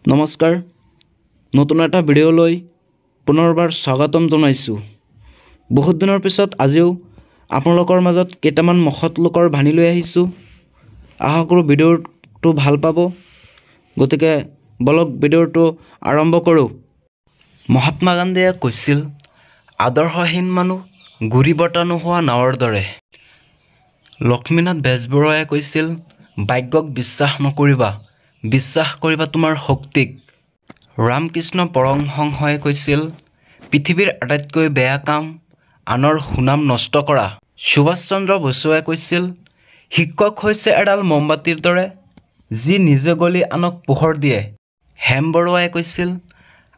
নমস্কাৰ নতুন এটা ভিডিঅ'লৈ পুনৰবাৰ স্বাগতম জনাইছোঁ। বহুত দিনৰ পিছত আজিও আপোনালোকৰ মাজত কেইটামান মহৎ লোকৰ বাণী লৈ আহিছোঁ। আশা কৰোঁ ভিডিঅ'টো ভাল পাব। গতিকে বলক ভিডিঅ'টো আৰম্ভ কৰোঁ। মহাত্মা গান্ধীয়ে কৈছিল, আদৰ্শহীন মানুহ গুৰি বতা নোহোৱা নাৱৰ দৰে। লক্ষ্মীনাথ বেজবৰুৱাই কৈছিল, ভাগ্যক বিশ্বাস নকৰিবা, বিশ্বাস কৰিবা তোমাৰ শক্তিক। ৰামকৃষ্ণ পৰমহংসই কৈছিল, পৃথিৱীৰ আটাইতকৈ বেয়া কাম আনৰ সুনাম নষ্ট কৰা। সুভাষ চন্দ্ৰ বসুৱে কৈছিল, শিক্ষক হৈছে এডাল মমবাতিৰ দৰে, যি নিজে গলি আনক পোহৰ দিয়ে। হেম বৰুৱাই কৈছিল,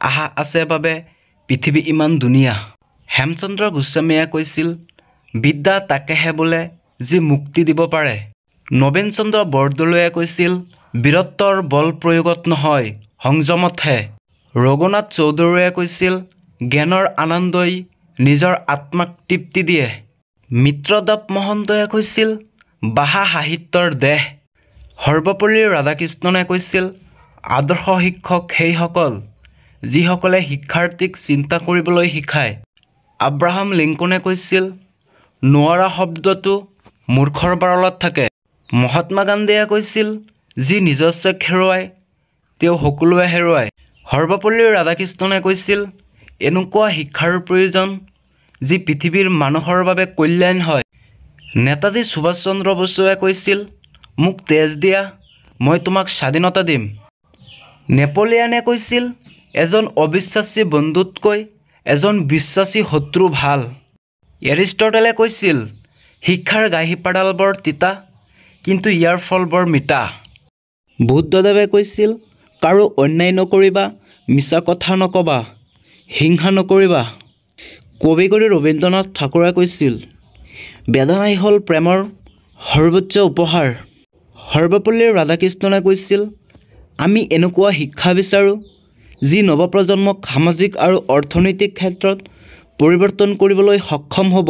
আশা আছে বাবে পৃথিৱী ইমান ধুনীয়া। হেমচন্দ্ৰ গোস্বামীয়ে কৈছিল, বিদ্যা তাকেহে বোলে যি মুক্তি দিব পাৰে। নবীন চন্দ্ৰ বৰদলৈয়ে কৈছিল, বীৰত্বৰ বল প্ৰয়োগত নহয়, সংযমতহে। ৰঘুনাথ চৌধুৰীয়ে কৈছিল, জ্ঞানৰ আনন্দই নিজৰ আত্মাক তৃপ্তি দিয়ে। মিত্ৰদেৱ মহন্তই কৈছিল, ভাষা সাহিত্যৰ দেশ। সৰ্বপল্লী ৰাধাকৃষ্ণনে কৈছিল, আদৰ্শ শিক্ষক সেইসকল যিসকলে শিক্ষাৰ্থীক চিন্তা কৰিবলৈ শিকায়। আব্ৰাহাম লিংকনে কৈছিল, নোৱাৰা শব্দটো মূৰ্খৰ বাৰালত থাকে। মহাত্মা গান্ধীয়ে কৈছিল, যি নিজস্বক হেৰুৱায় তেওঁ সকলোৱে হেৰুৱায়। সৰ্বপল্লী ৰাধাকৃষ্ণনে কৈছিল, এনেকুৱা শিক্ষাৰ প্ৰয়োজন যি পৃথিৱীৰ মানুহৰ বাবে কল্যাণ হয়। নেতাজী সুভাষ চন্দ্ৰ বসুৱে কৈছিল, মোক তেজ দিয়া, মই তোমাক স্বাধীনতা দিম। নেপোলিয়নে কৈছিল, এজন অবিশ্বাসী বন্ধুতকৈ এজন বিশ্বাসী শত্ৰু ভাল। এৰিষ্টটলে কৈছিল, শিক্ষাৰ গাখীৰপাৰডাল বৰ তিতা, কিন্তু ইয়াৰ ফল বৰ মিঠা। বুদ্ধদেৱে কৈছিল, কাৰো অন্যায় নকৰিবা, মিছা কথা নকবা, হিংসা নকৰিবা। কবিগুৰু ৰবীন্দ্ৰনাথ ঠাকুৰে কৈছিল, বেদনাই হ'ল প্ৰেমৰ সৰ্বোচ্চ উপহাৰ। সৰ্বপল্লী ৰাধাকৃষ্ণনে কৈছিল, আমি এনেকুৱা শিক্ষা বিচাৰোঁ যি নৱপ্ৰজন্মক সামাজিক আৰু অৰ্থনৈতিক ক্ষেত্ৰত পৰিৱৰ্তন কৰিবলৈ সক্ষম হ'ব।